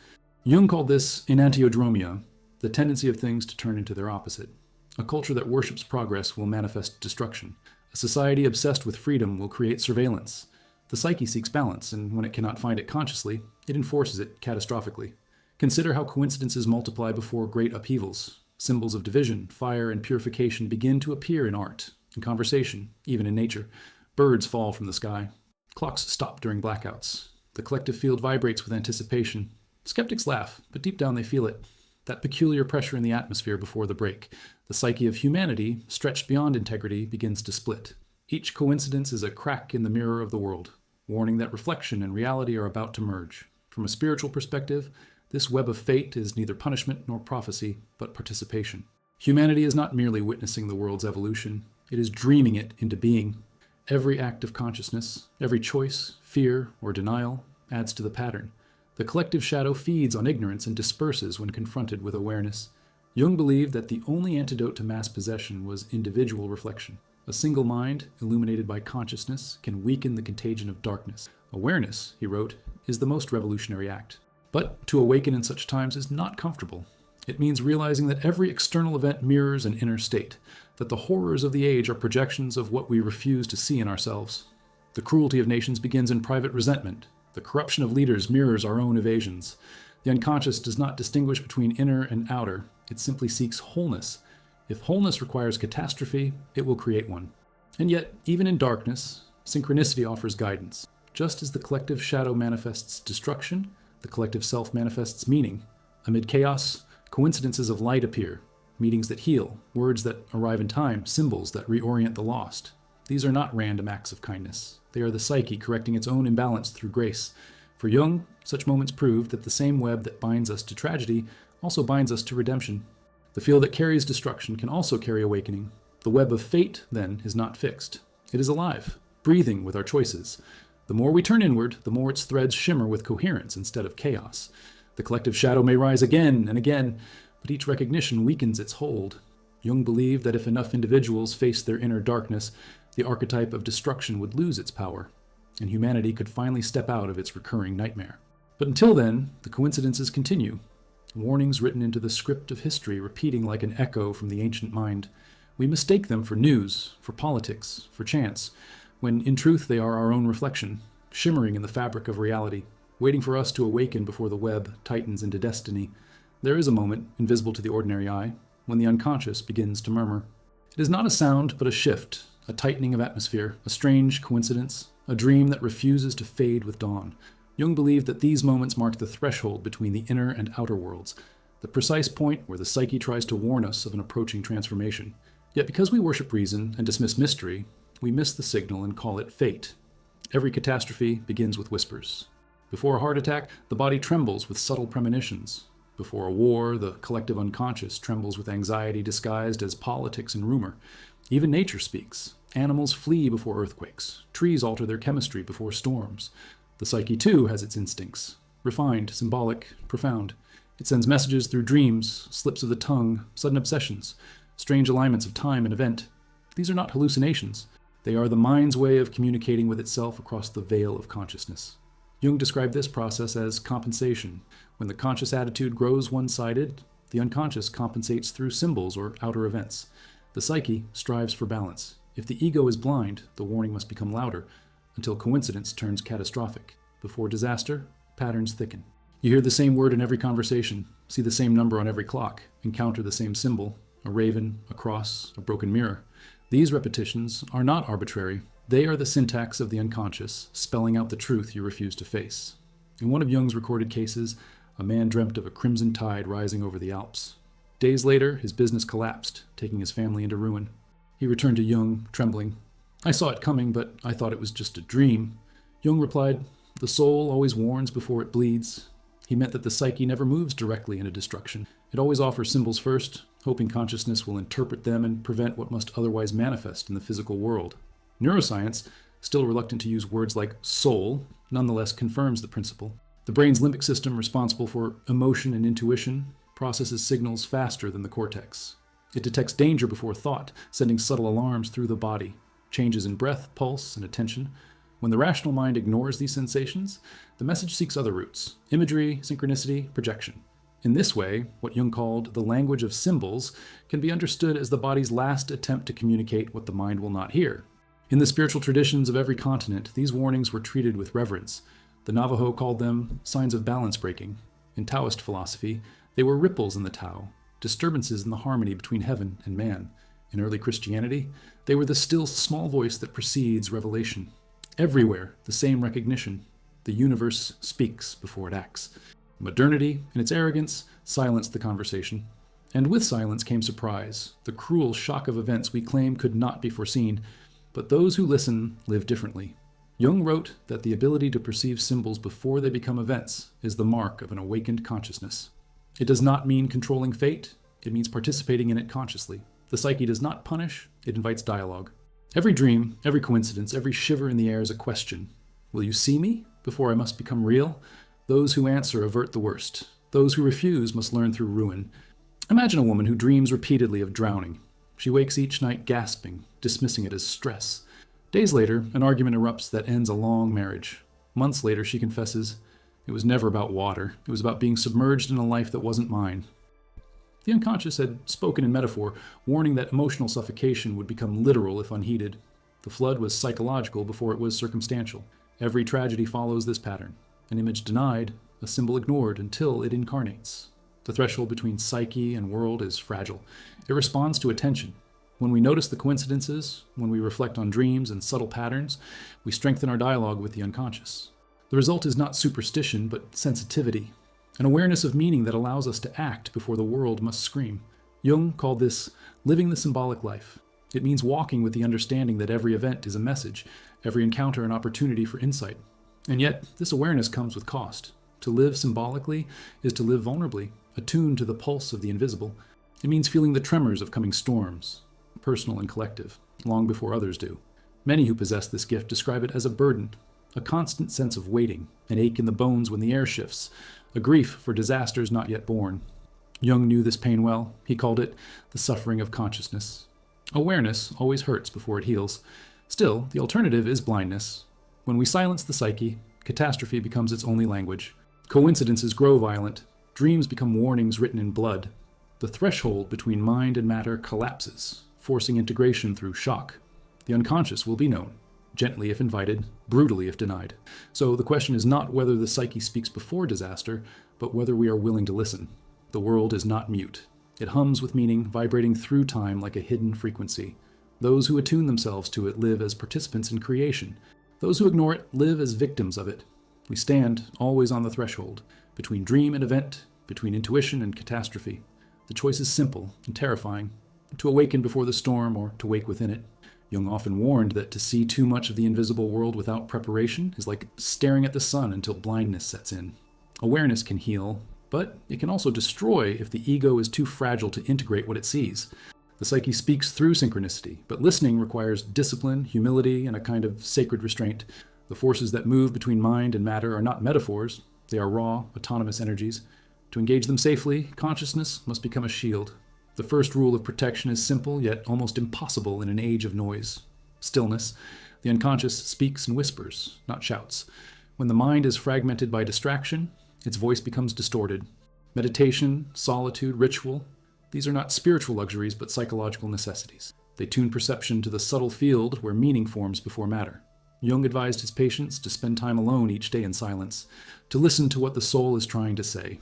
Jung called this enantiodromia, the tendency of things to turn into their opposite. A culture that worships progress will manifest destruction. A society obsessed with freedom will create surveillance. The psyche seeks balance, and when it cannot find it consciously, it enforces it catastrophically. Consider how coincidences multiply before great upheavals. Symbols of division, fire, and purification begin to appear in art, in conversation, even in nature. Birds fall from the sky. Clocks stop during blackouts. The collective field vibrates with anticipation. Skeptics laugh, but deep down they feel it. That peculiar pressure in the atmosphere before the break. The psyche of humanity, stretched beyond integrity, begins to split. Each coincidence is a crack in the mirror of the world, warning that reflection and reality are about to merge. From a spiritual perspective, this web of fate is neither punishment nor prophecy, but participation. Humanity is not merely witnessing the world's evolution, it is dreaming it into being. Every act of consciousness, every choice, fear, or denial adds to the pattern. The collective shadow feeds on ignorance and disperses when confronted with awareness. Jung believed that the only antidote to mass possession was individual reflection. A single mind, illuminated by consciousness, can weaken the contagion of darkness. Awareness, he wrote, is the most revolutionary act. But to awaken in such times is not comfortable. It means realizing that every external event mirrors an inner state, that the horrors of the age are projections of what we refuse to see in ourselves. The cruelty of nations begins in private resentment. The corruption of leaders mirrors our own evasions. The unconscious does not distinguish between inner and outer. It simply seeks wholeness. If wholeness requires catastrophe, it will create one. And yet, even in darkness, synchronicity offers guidance. Just as the collective shadow manifests destruction, the collective self manifests meaning. Amid chaos, coincidences of light appear, meetings that heal, words that arrive in time, symbols that reorient the lost. These are not random acts of kindness. They are the psyche correcting its own imbalance through grace. For Jung, such moments prove that the same web that binds us to tragedy also binds us to redemption. The field that carries destruction can also carry awakening. The web of fate, then, is not fixed. It is alive, breathing with our choices. The more we turn inward, the more its threads shimmer with coherence instead of chaos. The collective shadow may rise again and again, but each recognition weakens its hold. Jung believed that if enough individuals faced their inner darkness, the archetype of destruction would lose its power, and humanity could finally step out of its recurring nightmare. But until then, the coincidences continue. Warnings written into the script of history repeating like an echo from the ancient mind. We mistake them for news, for politics, for chance, when in truth they are our own reflection, shimmering in the fabric of reality, waiting for us to awaken before the web tightens into destiny. There is a moment, invisible to the ordinary eye, when the unconscious begins to murmur. It is not a sound, but a shift, a tightening of atmosphere, a strange coincidence, a dream that refuses to fade with dawn. Jung believed that these moments mark the threshold between the inner and outer worlds, the precise point where the psyche tries to warn us of an approaching transformation. Yet because we worship reason and dismiss mystery, we miss the signal and call it fate. Every catastrophe begins with whispers. Before a heart attack, the body trembles with subtle premonitions. Before a war, the collective unconscious trembles with anxiety disguised as politics and rumor. Even nature speaks. Animals flee before earthquakes. Trees alter their chemistry before storms. The psyche, too, has its instincts. Refined, symbolic, profound. It sends messages through dreams, slips of the tongue, sudden obsessions, strange alignments of time and event. These are not hallucinations. They are the mind's way of communicating with itself across the veil of consciousness. Jung described this process as compensation. When the conscious attitude grows one-sided, the unconscious compensates through symbols or outer events. The psyche strives for balance. If the ego is blind, the warning must become louder, until coincidence turns catastrophic. Before disaster, patterns thicken. You hear the same word in every conversation, see the same number on every clock, encounter the same symbol, a raven, a cross, a broken mirror. These repetitions are not arbitrary. They are the syntax of the unconscious, spelling out the truth you refuse to face. In one of Jung's recorded cases, a man dreamt of a crimson tide rising over the Alps. Days later, his business collapsed, taking his family into ruin. He returned to Jung, trembling. "I saw it coming, but I thought it was just a dream." Jung replied, "The soul always warns before it bleeds." He meant that the psyche never moves directly into destruction. It always offers symbols first, hoping consciousness will interpret them and prevent what must otherwise manifest in the physical world. Neuroscience, still reluctant to use words like soul, nonetheless confirms the principle. The brain's limbic system, responsible for emotion and intuition, processes signals faster than the cortex. It detects danger before thought, sending subtle alarms through the body, changes in breath, pulse, and attention. When the rational mind ignores these sensations, the message seeks other routes: imagery, synchronicity, projection. In this way, what Jung called the language of symbols can be understood as the body's last attempt to communicate what the mind will not hear. In the spiritual traditions of every continent, these warnings were treated with reverence. The Navajo called them signs of balance breaking. In Taoist philosophy, they were ripples in the Tao, disturbances in the harmony between heaven and man. In early Christianity, they were the still small voice that precedes revelation. Everywhere, the same recognition. The universe speaks before it acts. Modernity, in its arrogance, silenced the conversation. And with silence came surprise, the cruel shock of events we claim could not be foreseen. But those who listen live differently. Jung wrote that the ability to perceive symbols before they become events is the mark of an awakened consciousness. It does not mean controlling fate, it means participating in it consciously. The psyche does not punish, it invites dialogue. Every dream, every coincidence, every shiver in the air is a question. Will you see me before I must become real? Those who answer avert the worst. Those who refuse must learn through ruin. Imagine a woman who dreams repeatedly of drowning. She wakes each night gasping, dismissing it as stress. Days later, an argument erupts that ends a long marriage. Months later, she confesses, "It was never about water. It was about being submerged in a life that wasn't mine." The unconscious had spoken in metaphor, warning that emotional suffocation would become literal if unheeded. The flood was psychological before it was circumstantial. Every tragedy follows this pattern. An image denied, a symbol ignored until it incarnates. The threshold between psyche and world is fragile. It responds to attention. When we notice the coincidences, when we reflect on dreams and subtle patterns, we strengthen our dialogue with the unconscious. The result is not superstition, but sensitivity, an awareness of meaning that allows us to act before the world must scream. Jung called this living the symbolic life. It means walking with the understanding that every event is a message, every encounter an opportunity for insight. And yet, this awareness comes with cost. To live symbolically is to live vulnerably, attuned to the pulse of the invisible. It means feeling the tremors of coming storms, personal and collective, long before others do. Many who possess this gift describe it as a burden, a constant sense of waiting, an ache in the bones when the air shifts, a grief for disasters not yet born. Jung knew this pain well. He called it the suffering of consciousness. Awareness always hurts before it heals. Still, the alternative is blindness. When we silence the psyche, catastrophe becomes its only language. Coincidences grow violent. Dreams become warnings written in blood. The threshold between mind and matter collapses, forcing integration through shock. The unconscious will be known, gently if invited, brutally if denied. So the question is not whether the psyche speaks before disaster, but whether we are willing to listen. The world is not mute. It hums with meaning, vibrating through time like a hidden frequency. Those who attune themselves to it live as participants in creation. Those who ignore it live as victims of it. We stand always on the threshold, between dream and event, between intuition and catastrophe. The choice is simple and terrifying, to awaken before the storm or to wake within it. Jung often warned that to see too much of the invisible world without preparation is like staring at the sun until blindness sets in. Awareness can heal, but it can also destroy if the ego is too fragile to integrate what it sees. The psyche speaks through synchronicity, but listening requires discipline, humility, and a kind of sacred restraint. The forces that move between mind and matter are not metaphors, they are raw, autonomous energies. To engage them safely, consciousness must become a shield. The first rule of protection is simple, yet almost impossible in an age of noise. Stillness. The unconscious speaks in whispers, not shouts. When the mind is fragmented by distraction, its voice becomes distorted. Meditation, solitude, ritual, these are not spiritual luxuries, but psychological necessities. They tune perception to the subtle field where meaning forms before matter. Jung advised his patients to spend time alone each day in silence, to listen to what the soul is trying to say.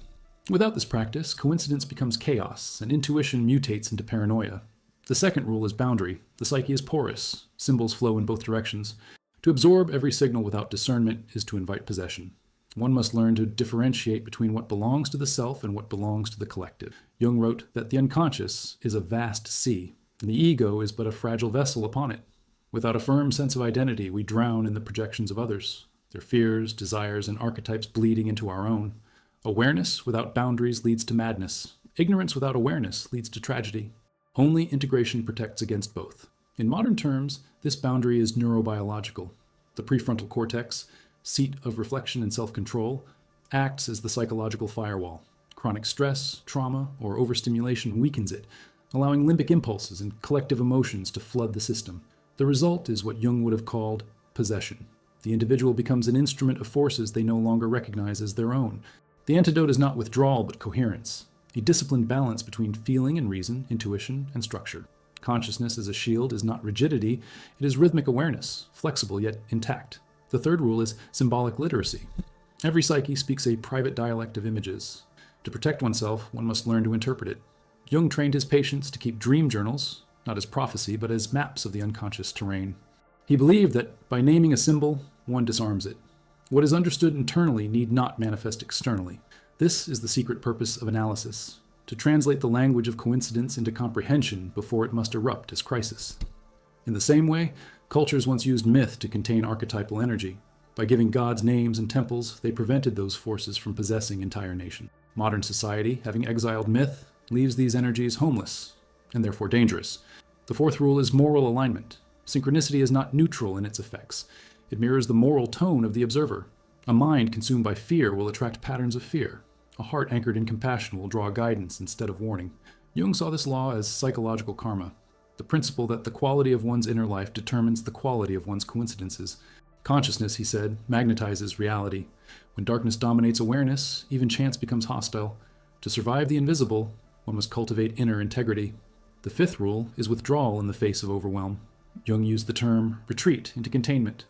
Without this practice, coincidence becomes chaos, and intuition mutates into paranoia. The second rule is boundary. The psyche is porous. Symbols flow in both directions. To absorb every signal without discernment is to invite possession. One must learn to differentiate between what belongs to the self and what belongs to the collective. Jung wrote that the unconscious is a vast sea, and the ego is but a fragile vessel upon it. Without a firm sense of identity, we drown in the projections of others, their fears, desires, and archetypes bleeding into our own. Awareness without boundaries leads to madness. Ignorance without awareness leads to tragedy. Only integration protects against both. In modern terms, this boundary is neurobiological. The prefrontal cortex, seat of reflection and self-control, acts as the psychological firewall. Chronic stress, trauma, or overstimulation weakens it, allowing limbic impulses and collective emotions to flood the system. The result is what Jung would have called possession. The individual becomes an instrument of forces they no longer recognize as their own. The antidote is not withdrawal, but coherence, a disciplined balance between feeling and reason, intuition and structure. Consciousness as a shield is not rigidity, it is rhythmic awareness, flexible yet intact. The third rule is symbolic literacy. Every psyche speaks a private dialect of images. To protect oneself, one must learn to interpret it. Jung trained his patients to keep dream journals, not as prophecy, but as maps of the unconscious terrain. He believed that by naming a symbol, one disarms it. What is understood internally need not manifest externally. This is the secret purpose of analysis, to translate the language of coincidence into comprehension before it must erupt as crisis. In the same way, cultures once used myth to contain archetypal energy. By giving gods names and temples, they prevented those forces from possessing entire nations. Modern society, having exiled myth, leaves these energies homeless, and therefore dangerous. The fourth rule is moral alignment. Synchronicity is not neutral in its effects. It mirrors the moral tone of the observer. A mind consumed by fear will attract patterns of fear. A heart anchored in compassion will draw guidance instead of warning. Jung saw this law as psychological karma, the principle that the quality of one's inner life determines the quality of one's coincidences. Consciousness, he said, magnetizes reality. When darkness dominates awareness, even chance becomes hostile. To survive the invisible, one must cultivate inner integrity. The fifth rule is withdrawal in the face of overwhelm. Jung used the term retreat into containment.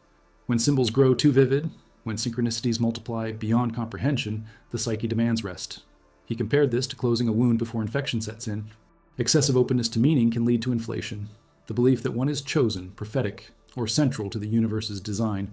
When symbols grow too vivid, when synchronicities multiply beyond comprehension, the psyche demands rest. He compared this to closing a wound before infection sets in. Excessive openness to meaning can lead to inflation. The belief that one is chosen, prophetic, or central to the universe's design.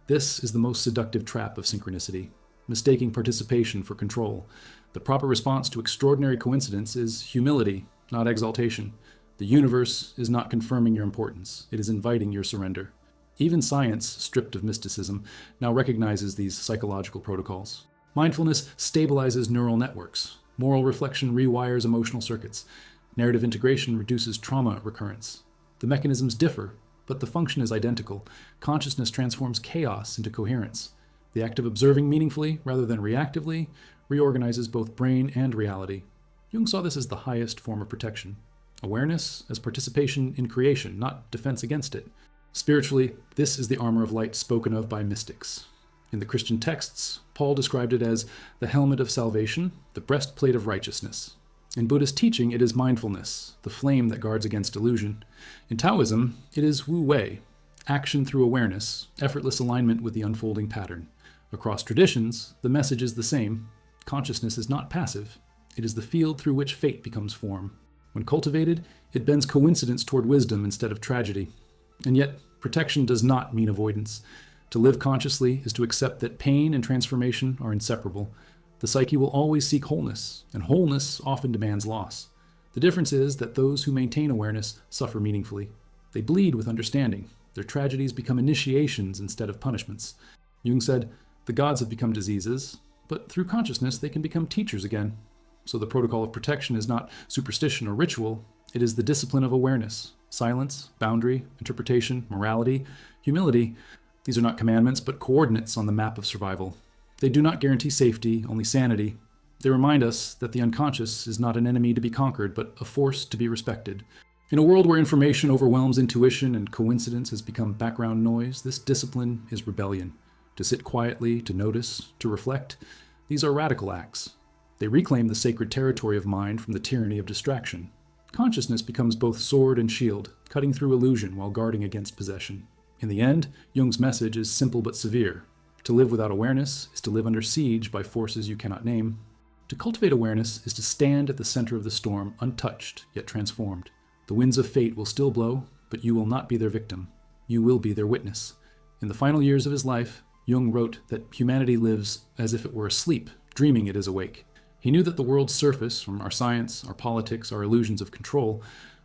This is the most seductive trap of synchronicity, mistaking participation for control. The proper response to extraordinary coincidence is humility, not exaltation. The universe is not confirming your importance. It is inviting your surrender. Even science, stripped of mysticism, now recognizes these psychological protocols. Mindfulness stabilizes neural networks. Moral reflection rewires emotional circuits. Narrative integration reduces trauma recurrence. The mechanisms differ, but the function is identical. Consciousness transforms chaos into coherence. The act of observing meaningfully, rather than reactively, reorganizes both brain and reality. Jung saw this as the highest form of protection. Awareness as participation in creation, not defense against it. Spiritually, this is the armor of light spoken of by mystics. In the Christian texts, Paul described it as the helmet of salvation, the breastplate of righteousness. In Buddhist teaching, it is mindfulness, the flame that guards against illusion. In Taoism, it is Wu Wei, action through awareness, effortless alignment with the unfolding pattern. Across traditions, the message is the same. Consciousness is not passive. It is the field through which fate becomes form. When cultivated, it bends coincidence toward wisdom instead of tragedy. And yet, protection does not mean avoidance. To live consciously is to accept that pain and transformation are inseparable. The psyche will always seek wholeness, and wholeness often demands loss. The difference is that those who maintain awareness suffer meaningfully. They bleed with understanding. Their tragedies become initiations instead of punishments. Jung said, the gods have become diseases, but through consciousness they can become teachers again. So the protocol of protection is not superstition or ritual. It is the discipline of awareness. Silence, boundary, interpretation, morality, humility. These are not commandments, but coordinates on the map of survival. They do not guarantee safety, only sanity. They remind us that the unconscious is not an enemy to be conquered, but a force to be respected. In a world where information overwhelms intuition and coincidence has become background noise, this discipline is rebellion. To sit quietly, to notice, to reflect, these are radical acts. They reclaim the sacred territory of mind from the tyranny of distraction. Consciousness becomes both sword and shield, cutting through illusion while guarding against possession. In the end, Jung's message is simple but severe. To live without awareness is to live under siege by forces you cannot name. To cultivate awareness is to stand at the center of the storm, untouched yet transformed. The winds of fate will still blow, but you will not be their victim. You will be their witness. In the final years of his life, Jung wrote that humanity lives as if it were asleep, dreaming it is awake. He knew that the world's surface, from our science, our politics, our illusions of control,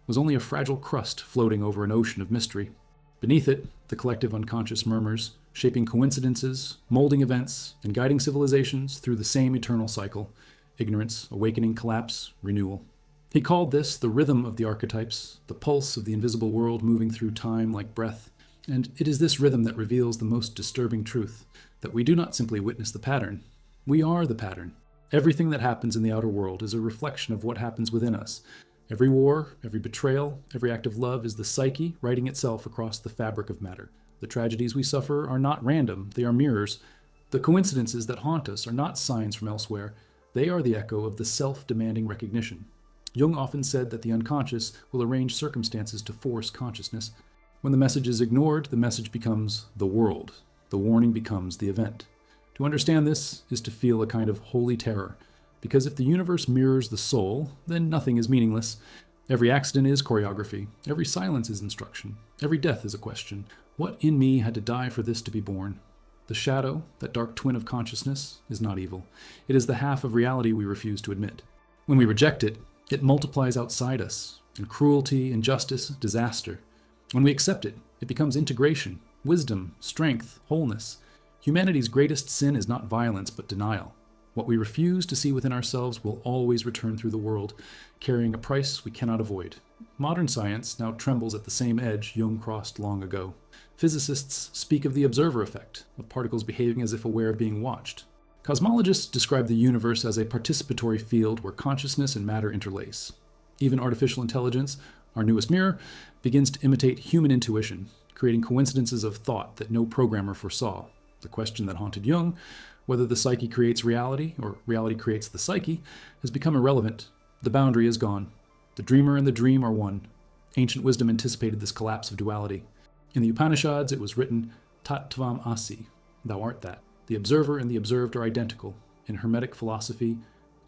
was only a fragile crust floating over an ocean of mystery. Beneath it, the collective unconscious murmurs, shaping coincidences, molding events, and guiding civilizations through the same eternal cycle: ignorance, awakening, collapse, renewal. He called this the rhythm of the archetypes, the pulse of the invisible world moving through time like breath. And it is this rhythm that reveals the most disturbing truth, that we do not simply witness the pattern. We are the pattern. Everything that happens in the outer world is a reflection of what happens within us. Every war, every betrayal, every act of love is the psyche writing itself across the fabric of matter. The tragedies we suffer are not random, they are mirrors. The coincidences that haunt us are not signs from elsewhere, they are the echo of the self-demanding recognition. Jung often said that the unconscious will arrange circumstances to force consciousness. When the message is ignored, the message becomes the world. The warning becomes the event. To understand this is to feel a kind of holy terror, Because if the universe mirrors the soul, then nothing is meaningless. Every accident is choreography. Every silence is instruction. Every death is a question. What in me had to die for this to be born? The shadow, that dark twin of consciousness, is not evil. It is the half of reality we refuse to admit. When we reject it, it multiplies outside us, in cruelty, injustice, disaster. When we accept it, it becomes integration, wisdom, strength, wholeness. Humanity's greatest sin is not violence, but denial. What we refuse to see within ourselves will always return through the world, carrying a price we cannot avoid. Modern science now trembles at the same edge Jung crossed long ago. Physicists speak of the observer effect, of particles behaving as if aware of being watched. Cosmologists describe the universe as a participatory field where consciousness and matter interlace. Even artificial intelligence, our newest mirror, begins to imitate human intuition, creating coincidences of thought that no programmer foresaw. The question that haunted Jung, whether the psyche creates reality or reality creates the psyche, has become irrelevant. The boundary is gone. The dreamer and the dream are one. Ancient wisdom anticipated this collapse of duality. In the Upanishads, it was written, Tat Tvam Asi, thou art that. The observer and the observed are identical. In Hermetic philosophy,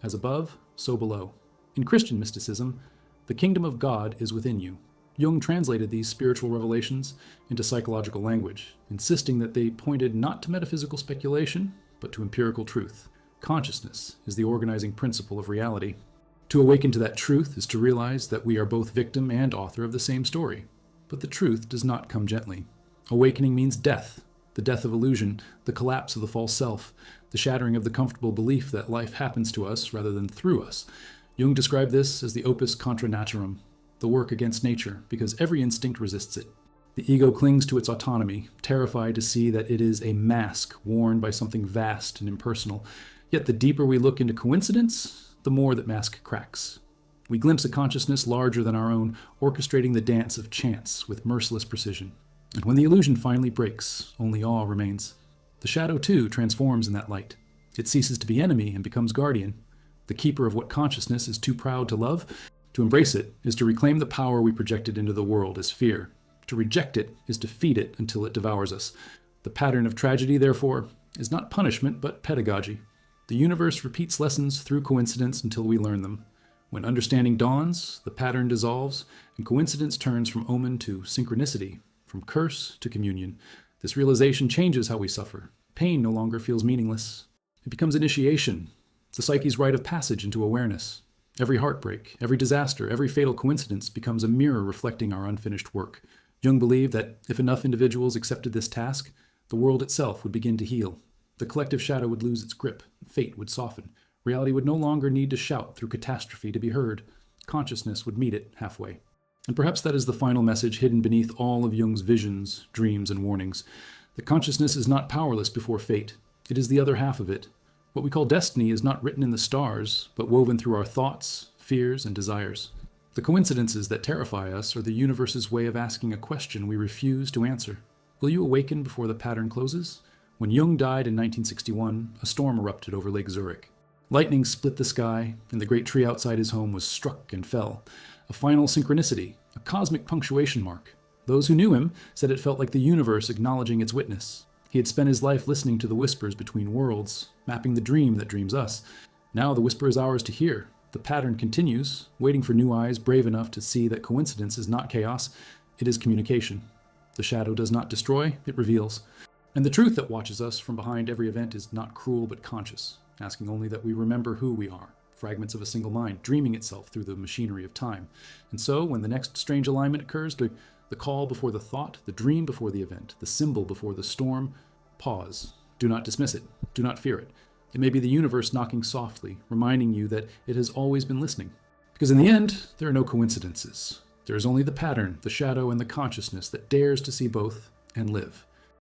as above, so below. In Christian mysticism, the kingdom of God is within you. Jung translated these spiritual revelations into psychological language, insisting that they pointed not to metaphysical speculation, but to empirical truth. Consciousness is the organizing principle of reality. To awaken to that truth is to realize that we are both victim and author of the same story. But the truth does not come gently. Awakening means death, the death of illusion, the collapse of the false self, the shattering of the comfortable belief that life happens to us rather than through us. Jung described this as the opus contra naturam, the work against nature, because every instinct resists it. The ego clings to its autonomy, terrified to see that it is a mask worn by something vast and impersonal. Yet the deeper we look into coincidence, the more that mask cracks. We glimpse a consciousness larger than our own, orchestrating the dance of chance with merciless precision. And when the illusion finally breaks, only awe remains. The shadow, too, transforms in that light. It ceases to be enemy and becomes guardian. The keeper of what consciousness is too proud to love. To embrace it is to reclaim the power we projected into the world as fear. To reject it is to feed it until it devours us. The pattern of tragedy, therefore, is not punishment, but pedagogy. The universe repeats lessons through coincidence until we learn them. When understanding dawns, the pattern dissolves, and coincidence turns from omen to synchronicity, from curse to communion. This realization changes how we suffer. Pain no longer feels meaningless. It becomes initiation, the psyche's rite of passage into awareness. Every heartbreak, every disaster, every fatal coincidence becomes a mirror reflecting our unfinished work. Jung believed that if enough individuals accepted this task, the world itself would begin to heal. The collective shadow would lose its grip, fate would soften. Reality would no longer need to shout through catastrophe to be heard. Consciousness would meet it halfway. And perhaps that is the final message hidden beneath all of Jung's visions, dreams, and warnings. That consciousness is not powerless before fate. It is the other half of it. What we call destiny is not written in the stars, but woven through our thoughts, fears, and desires. The coincidences that terrify us are the universe's way of asking a question we refuse to answer. Will you awaken before the pattern closes? When Jung died in 1961, a storm erupted over Lake Zurich. Lightning split the sky, and the great tree outside his home was struck and fell. A final synchronicity, a cosmic punctuation mark. Those who knew him said it felt like the universe acknowledging its witness. He had spent his life listening to the whispers between worlds, mapping the dream that dreams us. Now the whisper is ours to hear. The pattern continues, waiting for new eyes brave enough to see that coincidence is not chaos, it is communication. The shadow does not destroy, it reveals. And the truth that watches us from behind every event is not cruel but conscious, asking only that we remember who we are, fragments of a single mind, dreaming itself through the machinery of time. And so, when the next strange alignment occurs, the call before the thought, the dream before the event, the symbol before the storm, pause. Do not dismiss it. Do not fear it. It may be the universe knocking softly, reminding you that it has always been listening. Because in the end, there are no coincidences. There is only the pattern, the shadow, and the consciousness that dares to see both and live.